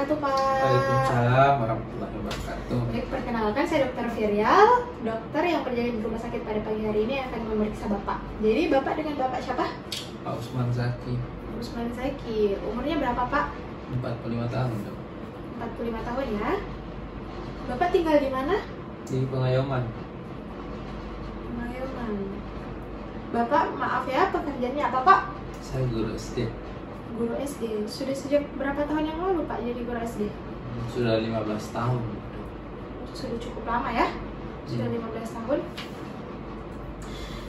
wabarakatuh, Pak. Waalaikumsalam warahmatullahi wabarakatuh. Baik, perkenalkan saya Dr. Viryal, dokter yang berjaga di rumah sakit pada pagi hari ini akan memeriksa Bapak. Jadi Bapak dengan Bapak siapa? Pak Usman Zaki, Usman Zaki. Umurnya berapa, Pak? 45 tahun, Dok. 45 tahun ya. Bapak tinggal di mana? Di Pengayoman. Mayoman. Bapak, maaf ya, pekerjaannya apa, Pak? Saya guru SD. Guru SD. Sudah sejak berapa tahun yang lalu, Pak, jadi guru SD? Sudah 15 tahun. Sudah cukup lama ya? Sudah 15 tahun.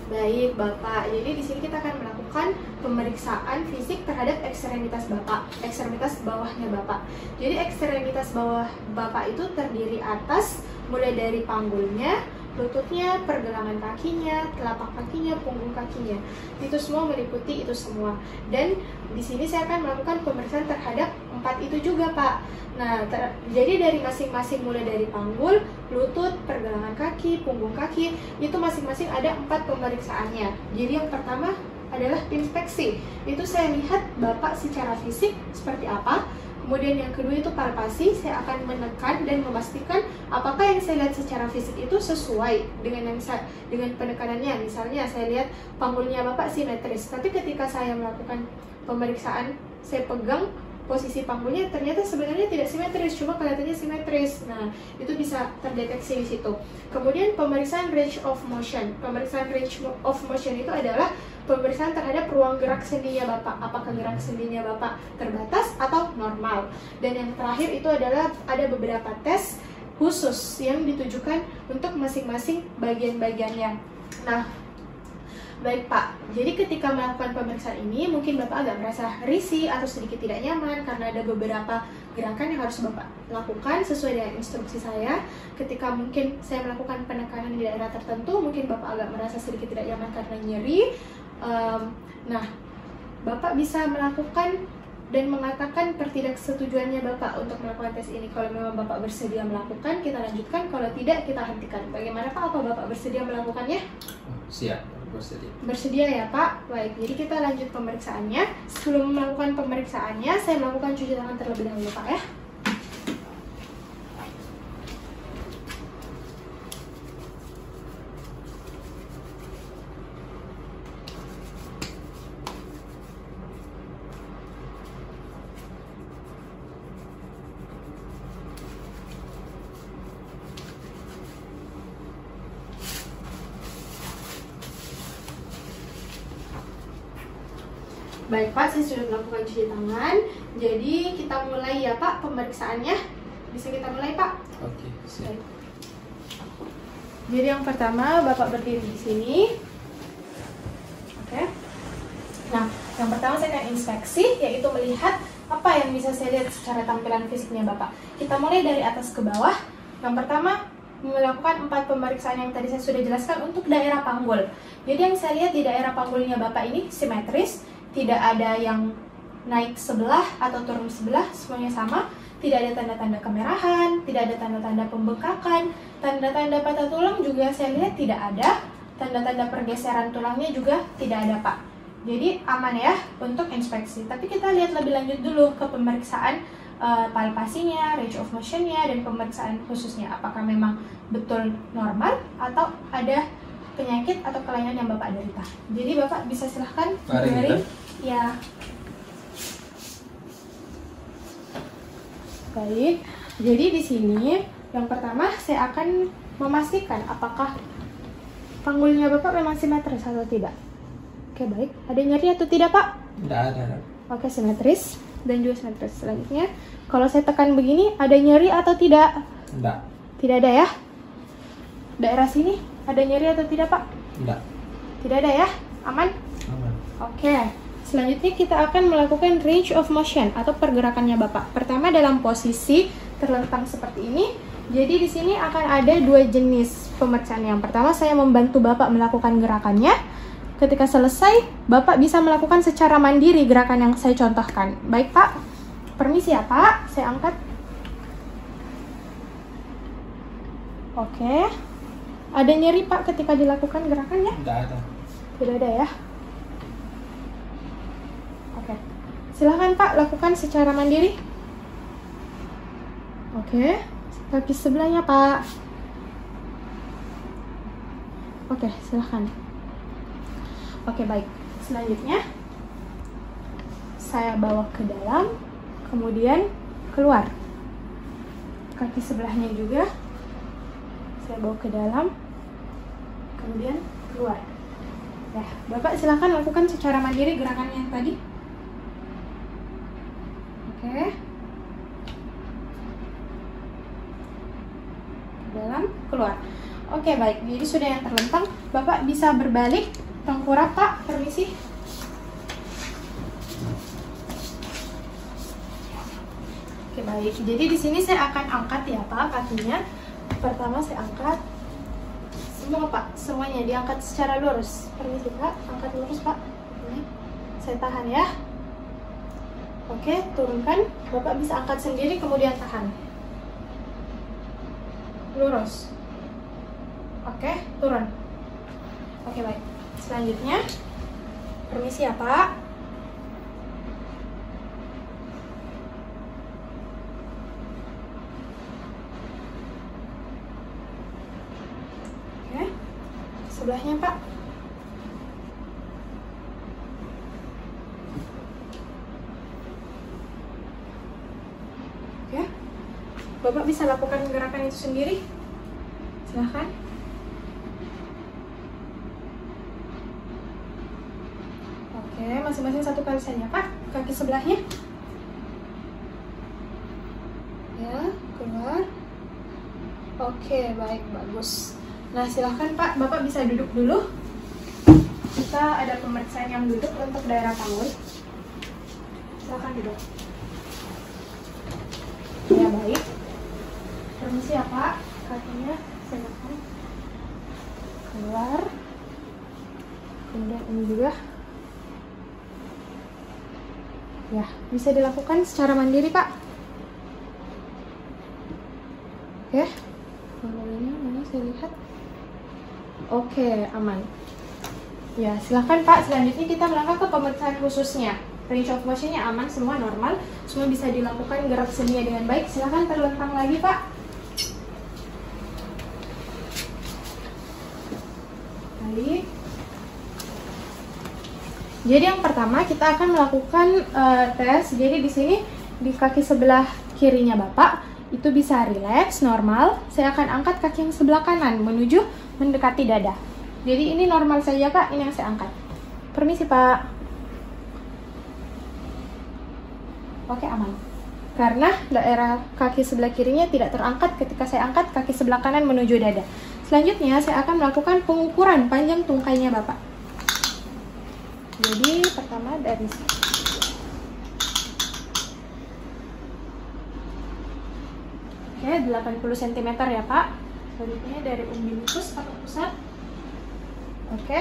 Baik, Bapak. Jadi di sini kita akan melakukan pemeriksaan fisik terhadap ekstremitas Bapak, ekstremitas bawahnya Bapak. Jadi ekstremitas bawah Bapak itu terdiri atas mulai dari panggulnya, lututnya, pergelangan kakinya, telapak kakinya, punggung kakinya. Itu semua meliputi itu semua. Dan di sini saya akan melakukan pemeriksaan terhadap 4 itu juga, Pak. Nah, jadi dari masing-masing mulai dari panggul, lutut, pergelangan kaki, punggung kaki, itu masing-masing ada 4 pemeriksaannya. Jadi yang pertama adalah inspeksi. Itu saya lihat Bapak secara fisik seperti apa. Kemudian yang kedua itu palpasi, saya akan menekan dan memastikan apakah yang saya lihat secara fisik itu sesuai dengan dengan penekanannya. Misalnya saya lihat panggulnya Bapak simetris, tapi ketika saya melakukan pemeriksaan, saya pegang posisi panggulnya ternyata sebenarnya tidak simetris, cuma kelihatannya simetris. Nah, itu bisa terdeteksi di situ. Kemudian pemeriksaan range of motion. Pemeriksaan range of motion itu adalah pemeriksaan terhadap ruang gerak sendinya Bapak. Apakah gerak sendinya Bapak terbatas atau normal? Dan yang terakhir itu adalah ada beberapa tes khusus yang ditujukan untuk masing-masing bagian-bagiannya. Nah, baik Pak, jadi ketika melakukan pemeriksaan ini mungkin Bapak agak merasa risih atau sedikit tidak nyaman karena ada beberapa gerakan yang harus Bapak lakukan sesuai dengan instruksi saya. Ketika mungkin saya melakukan penekanan di daerah tertentu, mungkin Bapak agak merasa sedikit tidak nyaman karena nyeri. Nah, Bapak bisa melakukan dan mengatakan ketidaksetujuannya Bapak untuk melakukan tes ini. Kalau memang Bapak bersedia melakukan, kita lanjutkan. Kalau tidak, kita hentikan. Bagaimana Pak? Apa Bapak bersedia melakukannya? Siap, bersedia. Bersedia ya Pak? Baik, jadi kita lanjut pemeriksaannya. Sebelum melakukan pemeriksaannya, saya melakukan cuci tangan terlebih dahulu Pak ya. Baik Pak, saya sudah melakukan cuci tangan. Jadi kita mulai ya Pak pemeriksaannya. Bisa kita mulai Pak? Oke, siap. Baik. Jadi yang pertama Bapak berdiri di sini. Oke. Nah, yang pertama saya akan inspeksi, yaitu melihat apa yang bisa saya lihat secara tampilan fisiknya Bapak. Kita mulai dari atas ke bawah. Yang pertama melakukan 4 pemeriksaan yang tadi saya sudah jelaskan untuk daerah panggul. Jadi yang saya lihat di daerah panggulnya Bapak ini simetris. Tidak ada yang naik sebelah atau turun sebelah, semuanya sama. Tidak ada tanda-tanda kemerahan, tidak ada tanda-tanda pembengkakan, tanda-tanda patah tulang juga saya lihat tidak ada. Tanda-tanda pergeseran tulangnya juga tidak ada Pak. Jadi aman ya untuk inspeksi. Tapi kita lihat lebih lanjut dulu ke pemeriksaan palpasinya, range of motionnya, dan pemeriksaan khususnya. Apakah memang betul normal atau ada penyakit atau kelainan yang Bapak derita. Jadi Bapak bisa silahkan Mari. Ya. Baik. Jadi di sini yang pertama saya akan memastikan apakah panggulnya Bapak memang simetris atau tidak. Oke, baik. Ada nyeri atau tidak, Pak? Tidak ada. Oke, simetris dan juga simetris. Selanjutnya, kalau saya tekan begini, ada nyeri atau tidak? Tidak. Tidak ada ya? Daerah sini ada nyeri atau tidak, Pak? Tidak. Tidak ada ya? Aman? Aman. Oke. Selanjutnya kita akan melakukan range of motion atau pergerakannya Bapak. Pertama dalam posisi terlentang seperti ini. Jadi di sini akan ada 2 jenis pemeriksaan. Yang pertama saya membantu Bapak melakukan gerakannya. Ketika selesai, Bapak bisa melakukan secara mandiri gerakan yang saya contohkan. Baik Pak, permisi ya Pak, saya angkat. Oke. Ada nyeri Pak ketika dilakukan gerakannya? Tidak ada. Tidak ada ya? Oke. Silahkan Pak, lakukan secara mandiri. Oke, kaki sebelahnya Pak. Oke, silahkan. Oke, baik. Selanjutnya saya bawa ke dalam, kemudian keluar. Kaki sebelahnya juga saya bawa ke dalam, kemudian keluar. Ya, Bapak silakan lakukan secara mandiri gerakan yang tadi. Oke. Ke dalam, keluar. Oke, baik. Jadi sudah yang terlentang. Bapak bisa berbalik tengkurap, Pak. Permisi. Oke, baik. Jadi di sini saya akan angkat ya, Pak, kakinya. Pertama saya angkat. Semua, Pak. Semuanya diangkat secara lurus. Permisi, Pak. Angkat lurus, Pak. Ini. Saya tahan ya. Oke, turunkan. Bapak bisa angkat sendiri kemudian tahan. Lurus. Oke, turun. Oke, baik. Selanjutnya, permisi ya, Pak. Oke, sebelahnya, Pak. Oke, Bapak bisa lakukan gerakan itu sendiri. Silahkan. Oke, masing-masing satu kali saja, Pak. Kaki sebelahnya. Ya, keluar. Oke, baik, bagus. Nah, silahkan Pak, Bapak bisa duduk dulu. Kita ada pemeriksaan yang duduk untuk daerah panggul. Silahkan duduk. Ya, baik. Permisi ya, Pak. Kakinya silahkan. Keluar. Kemudian ini juga. Ya, bisa dilakukan secara mandiri, Pak. Oke. Panggulnya mana saya lihat. Oke, aman. Ya, silahkan Pak. Selanjutnya kita melangkah ke pemeriksaan khususnya. Range of motion-nya aman, semua normal. Semua bisa dilakukan gerak senia dengan baik. Silahkan terlentang lagi, Pak. Baik. Jadi yang pertama kita akan melakukan tes. Jadi di sini di kaki sebelah kirinya Bapak itu bisa rileks, normal. Saya akan angkat kaki yang sebelah kanan menuju mendekati dada. Jadi ini normal saja, Pak. Ini yang saya angkat. Permisi, Pak. Oke, aman. Karena daerah kaki sebelah kirinya tidak terangkat ketika saya angkat kaki sebelah kanan menuju dada. Selanjutnya saya akan melakukan pengukuran panjang tungkainya Bapak. Jadi pertama dari sini. Oke, 80 cm ya, Pak. Selanjutnya dari umbilikus atau pusat. Oke.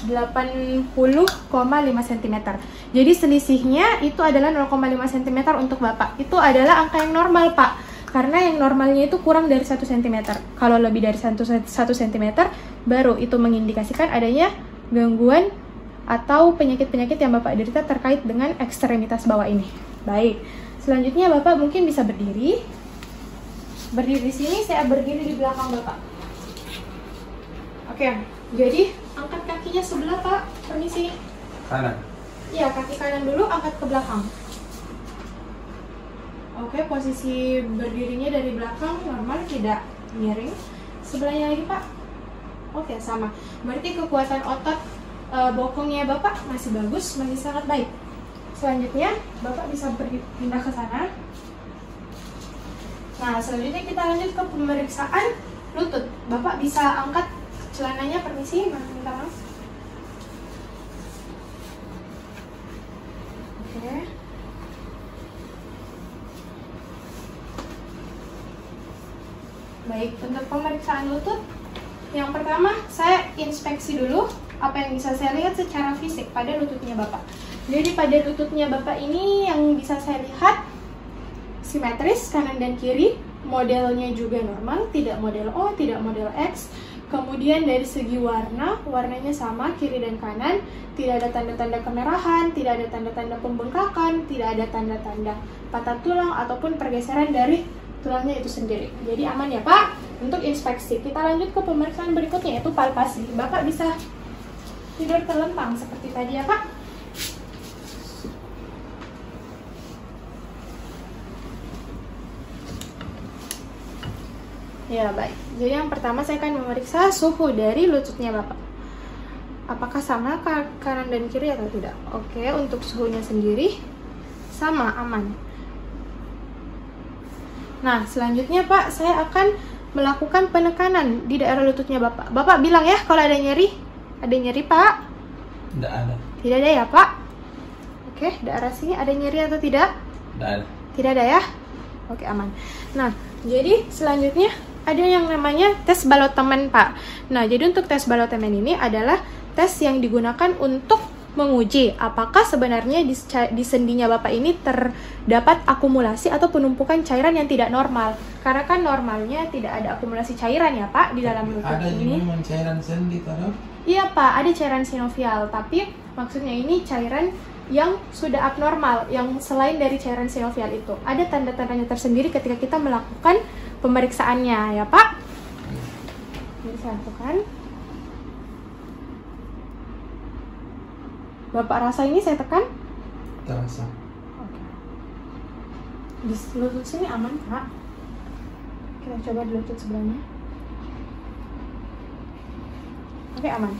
80,5 cm. Jadi selisihnya itu adalah 0,5 cm untuk Bapak. Itu adalah angka yang normal, Pak. Karena yang normalnya itu kurang dari 1 cm. Kalau lebih dari 1 cm, baru itu mengindikasikan adanya gangguan atau penyakit-penyakit yang Bapak derita terkait dengan ekstremitas bawah ini. Baik. Selanjutnya Bapak mungkin bisa berdiri. Berdiri di sini, saya berdiri di belakang Bapak. Oke. Jadi angkat kakinya sebelah, Pak. Permisi. Kanan. Iya, kaki kanan dulu, angkat ke belakang. Oke, posisi berdirinya dari belakang normal, tidak miring. Sebelahnya lagi, Pak. Oke, sama. Berarti kekuatan otot bokongnya Bapak masih bagus, masih sangat baik. Selanjutnya, Bapak bisa berpindah ke sana. Nah, selanjutnya kita lanjut ke pemeriksaan lutut. Bapak bisa angkat celananya, permisi, minta maaf. Oke. Baik, untuk pemeriksaan lutut, yang pertama saya inspeksi dulu apa yang bisa saya lihat secara fisik pada lututnya Bapak. Jadi pada lututnya Bapak ini yang bisa saya lihat simetris kanan dan kiri, modelnya juga normal, tidak model O, tidak model X. Kemudian dari segi warna, warnanya sama kiri dan kanan, tidak ada tanda-tanda kemerahan, tidak ada tanda-tanda pembengkakan, tidak ada tanda-tanda patah tulang ataupun pergeseran dari tulangnya itu sendiri. Jadi aman ya Pak untuk inspeksi. Kita lanjut ke pemeriksaan berikutnya yaitu palpasi. Bapak bisa tidur terlentang seperti tadi ya Pak. Ya baik, jadi yang pertama saya akan memeriksa suhu dari lututnya Bapak. Apakah sama kanan dan kiri atau tidak? Oke, untuk suhunya sendiri sama, aman. Nah, selanjutnya Pak, saya akan melakukan penekanan di daerah lututnya Bapak. Bapak bilang ya kalau ada nyeri. Ada nyeri Pak? Tidak ada. Tidak ada ya Pak? Oke, daerah sini ada nyeri atau tidak? Tidak ada. Tidak ada ya? Oke, aman. Nah, jadi selanjutnya ada yang namanya tes balotemen Pak. Nah, jadi untuk tes balotemen ini adalah tes yang digunakan untuk menguji apakah sebenarnya di sendinya Bapak ini terdapat akumulasi atau penumpukan cairan yang tidak normal. Karena kan normalnya tidak ada akumulasi cairan ya Pak di dalam lutut ada ini. Ada memang cairan sendi taruh? Iya Pak, ada cairan sinovial, tapi maksudnya ini cairan yang sudah abnormal, yang selain dari cairan sinovial itu. Ada tanda-tandanya tersendiri ketika kita melakukan pemeriksaannya ya Pak. Jadi saya lakukan. Bapak rasa ini saya tekan? Terasa. Oke. Di lutut sini aman Pak. Kita coba di lutut sebelahnya. Oke, aman.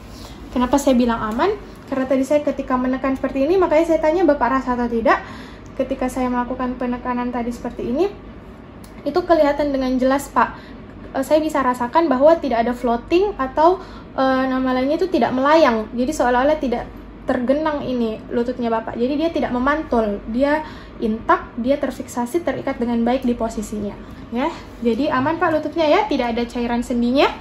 Kenapa saya bilang aman? Karena tadi saya ketika menekan seperti ini, makanya saya tanya Bapak rasa atau tidak. Ketika saya melakukan penekanan tadi seperti ini, itu kelihatan dengan jelas Pak. Saya bisa rasakan bahwa tidak ada floating atau nama lainnya itu tidak melayang. Jadi seolah-olah tidak tergenang ini lututnya Bapak. Jadi dia tidak memantul, dia intak, dia terfiksasi, terikat dengan baik di posisinya. Ya, jadi aman Pak lututnya ya, tidak ada cairan sendinya.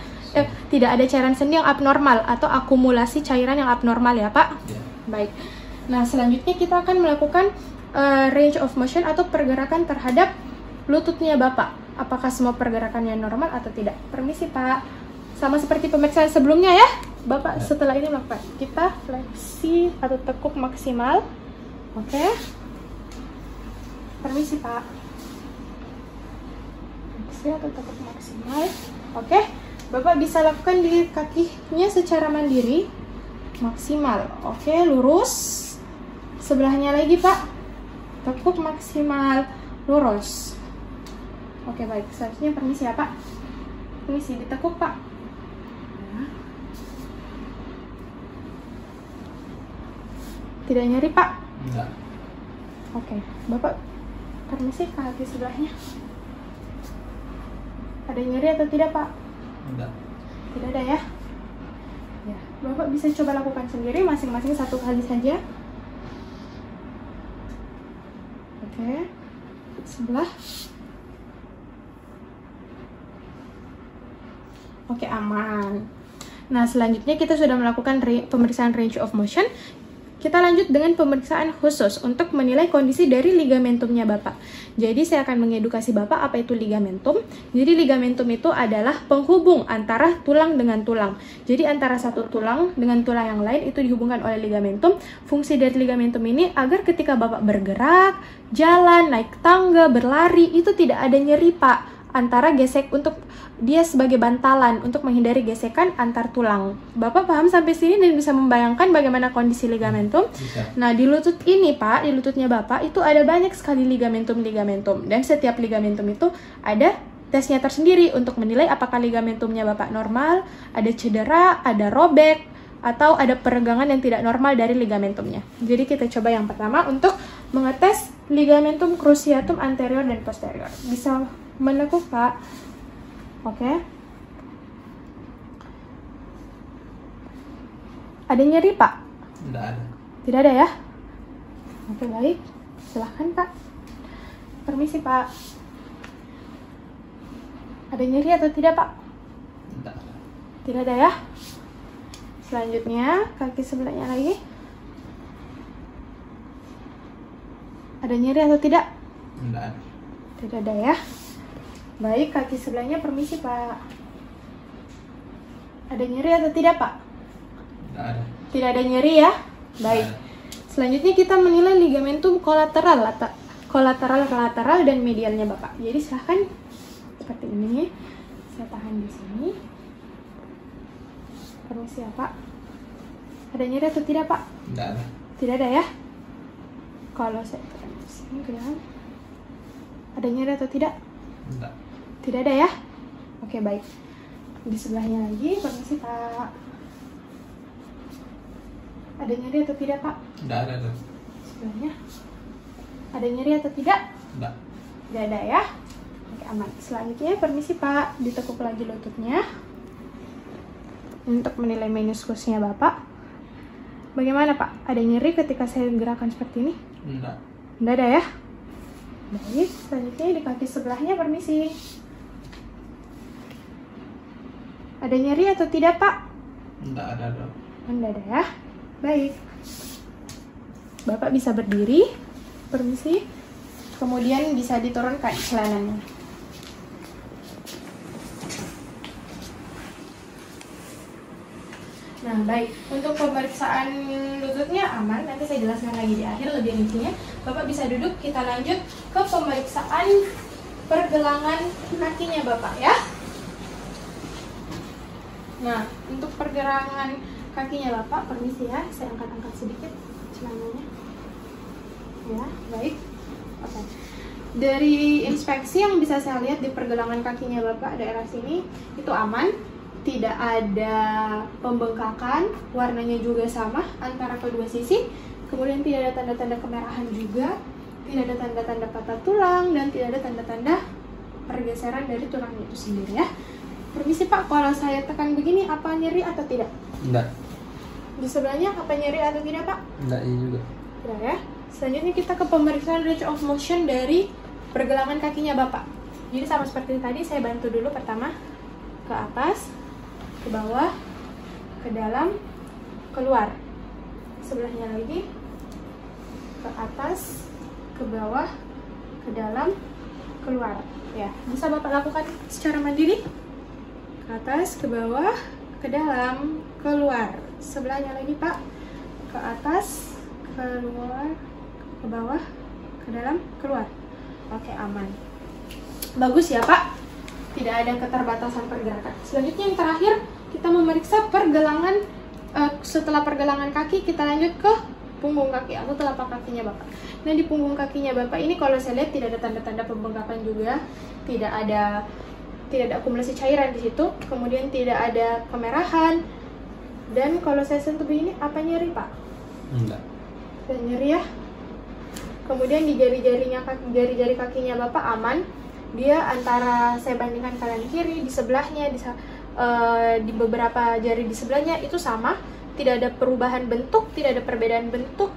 Tidak ada cairan sendi yang abnormal atau akumulasi cairan yang abnormal ya Pak. Ya. Baik. Nah selanjutnya kita akan melakukan range of motion atau pergerakan terhadap lututnya Bapak. Apakah semua pergerakannya normal atau tidak? Permisi Pak. Sama seperti pemeriksaan sebelumnya ya. Bapak setelah ini melakukan kita fleksi atau tekuk maksimal. Oke. Permisi Pak. Fleksi atau tekuk maksimal. Oke. Bapak bisa lakukan di kakinya secara mandiri maksimal. Oke, lurus. Sebelahnya lagi Pak. Tekuk maksimal, lurus. Oke, baik. Selanjutnya permisi ya Pak. Permisi, ditekuk Pak. Tidak nyeri Pak? Enggak. Oke, Bapak permisi kaki sebelahnya. Ada nyeri atau tidak Pak? Enggak. Tidak ada ya? Ya, Bapak bisa coba lakukan sendiri masing-masing satu kali saja. Oke. Sebelah. Oke, aman. Nah, selanjutnya kita sudah melakukan pemeriksaan range of motion. Kita lanjut dengan pemeriksaan khusus untuk menilai kondisi dari ligamentumnya Bapak. Jadi saya akan mengedukasi Bapak apa itu ligamentum. Jadi ligamentum itu adalah penghubung antara tulang dengan tulang. Jadi antara satu tulang dengan tulang yang lain itu dihubungkan oleh ligamentum. Fungsi dari ligamentum ini agar ketika Bapak bergerak, jalan, naik tangga, berlari, itu tidak ada nyeri Pak. Antara gesek untuk dia sebagai bantalan untuk menghindari gesekan antar tulang. Bapak paham sampai sini dan bisa membayangkan bagaimana kondisi ligamentum? Bisa. Nah, di lutut ini Pak, di lututnya Bapak itu ada banyak sekali ligamentum-ligamentum dan setiap ligamentum itu ada tesnya tersendiri untuk menilai apakah ligamentumnya Bapak normal, ada cedera, ada robek, atau ada peregangan yang tidak normal dari ligamentumnya. Jadi kita coba yang pertama untuk mengetes ligamentum cruciatum anterior dan posterior. Bisa menekuk Pak. Oke. Ada nyeri Pak? Tidak ada. Tidak ada ya? Oke, baik. Silahkan Pak. Permisi Pak. Ada nyeri atau tidak Pak? Tidak ada. Tidak ada ya? Selanjutnya kaki sebelahnya lagi. Ada nyeri atau tidak? Tidak ada. Tidak ada ya? Baik, kaki sebelahnya permisi Pak. Ada nyeri atau tidak, Pak? Tidak ada. Tidak ada nyeri ya? Baik. Tidak ada. Selanjutnya kita menilai ligamentum kolateral, lateral dan medialnya Bapak. Jadi silahkan seperti ini. Saya tahan di sini. Permisi ya Pak. Ada nyeri atau tidak Pak? Tidak ada. Tidak ada ya? Kalau saya tahan di sini kelihatan. Ada nyeri atau tidak? Tidak. Tidak ada ya? Oke baik. Di sebelahnya lagi, permisi Pak. Ada nyeri atau tidak Pak? Tidak ada. Sebelahnya. Ada nyeri atau tidak? Tidak. Tidak ada ya? Oke aman. Selanjutnya permisi Pak, ditekuk lagi lututnya untuk menilai meniskusnya Bapak. Bagaimana Pak? Ada nyeri ketika saya gerakan seperti ini? Tidak. Tidak ada ya? Baik, selanjutnya di kaki sebelahnya permisi. Ada nyeri atau tidak Pak? Tidak ada. Tidak ada ya? Baik. Bapak bisa berdiri, permisi. Kemudian bisa diturunkan celananya. Nah, baik. Untuk pemeriksaan lututnya aman. Nanti saya jelaskan lagi di akhir lebih rincinya. Bapak bisa duduk. Kita lanjut ke pemeriksaan pergelangan kakinya Bapak ya. Nah, untuk pergelangan kakinya Bapak, permisi ya. Saya angkat-angkat sedikit celananya. Ya, baik. Oke. Dari inspeksi yang bisa saya lihat di pergelangan kakinya Bapak daerah sini itu aman. Tidak ada pembengkakan, warnanya juga sama antara kedua sisi. Kemudian tidak ada tanda-tanda kemerahan juga, tidak ada tanda-tanda patah tulang, dan tidak ada tanda-tanda pergeseran dari tulangnya itu sendiri ya. Permisi Pak, kalau saya tekan begini, apa nyeri atau tidak? Tidak. Di sebelahnya, apa nyeri atau tidak Pak? Tidak juga. Tidak ya. Selanjutnya kita ke pemeriksaan range of motion dari pergelangan kakinya Bapak. Jadi sama seperti tadi, saya bantu dulu pertama ke atas, ke bawah, ke dalam, keluar. Sebelahnya lagi, ke atas, ke bawah, ke dalam, keluar. Ya, bisa Bapak lakukan secara mandiri. Ke atas, ke bawah, ke dalam, keluar. Sebelahnya lagi Pak, ke atas, keluar, ke bawah, ke dalam, keluar. Oke, aman. Bagus ya Pak. Tidak ada keterbatasan pergerakan. Selanjutnya yang terakhir, kita memeriksa pergelangan. Setelah pergelangan kaki, kita lanjut ke punggung kaki atau telapak kakinya Bapak. Nah, di punggung kakinya Bapak ini kalau saya lihat tidak ada tanda-tanda pembengkakan juga, tidak ada akumulasi cairan di situ, kemudian tidak ada kemerahan. Dan kalau saya sentuh begini, apa nyeri Pak? Enggak. Dan nyeri ya. Kemudian di jari-jari kakinya Bapak aman. Dia antara saya bandingkan kanan kiri, di sebelahnya, di beberapa jari di sebelahnya itu sama, tidak ada perubahan bentuk, tidak ada perbedaan bentuk,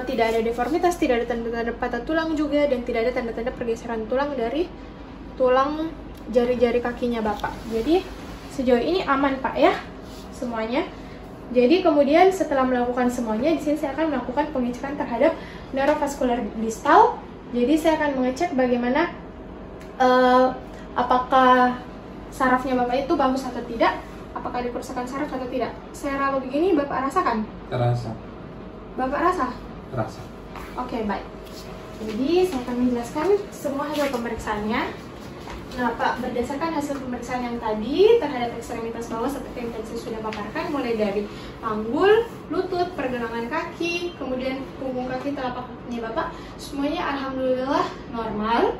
tidak ada deformitas, tidak ada tanda-tanda patah tulang juga, dan tidak ada tanda-tanda pergeseran tulang dari tulang jari-jari kakinya Bapak. Jadi sejauh ini aman Pak ya semuanya. Jadi kemudian setelah melakukan semuanya, di sini saya akan melakukan pengecekan terhadap neurovaskular distal. Jadi saya akan mengecek bagaimana apakah sarafnya Bapak itu bagus atau tidak, apakah ada kerusakan saraf atau tidak. Saya rawa begini, Bapak rasakan? Terasa. Bapak rasa? Terasa. Oke, baik. Jadi saya akan menjelaskan semua hasil pemeriksaannya. Nah Pak, berdasarkan hasil pemeriksaan yang tadi terhadap ekstremitas bawah seperti yang tadi saya sudah paparkan, mulai dari panggul, lutut, pergelangan kaki, kemudian punggung kaki, telapak kakinya Bapak, semuanya alhamdulillah normal.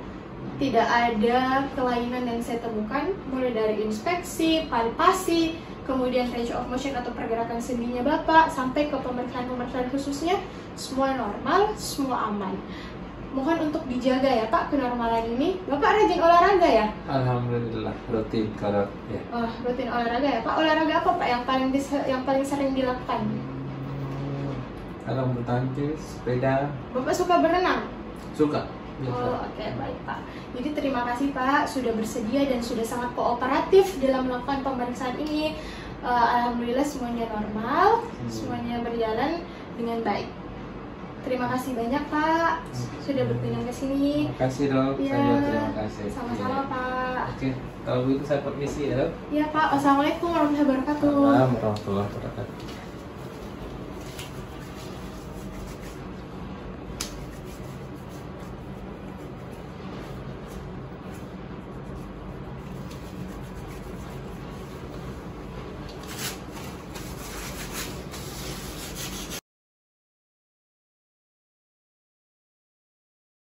Tidak ada kelainan yang saya temukan, mulai dari inspeksi, palpasi, kemudian range of motion atau pergerakan sendinya Bapak, sampai ke pemeriksaan khususnya, semua normal, semua aman. Mohon untuk dijaga ya Pak kenormalan ini. Bapak rajin olahraga ya? Alhamdulillah, rutin kalau ya. Oh, rutin olahraga ya Pak. Olahraga apa Pak yang paling sering dilakukan? Kalau bulu tangkis, sepeda. Bapak suka berenang? Suka. Biasa. Oh, oke, baik Pak. Jadi terima kasih Pak sudah bersedia dan sudah sangat kooperatif dalam melakukan pemeriksaan ini. Alhamdulillah semuanya normal, semuanya berjalan dengan baik. Terima kasih banyak Pak sudah berkunjung ke sini. Terima kasih dok. Iya. Saya juga terima kasih. Sama-sama Iya. Pak. Oke, kalau begitu saya permisi ya dok. Iya Pak. Wassalamualaikum warahmatullahi wabarakatuh. Assalamualaikum warahmatullahi wabarakatuh.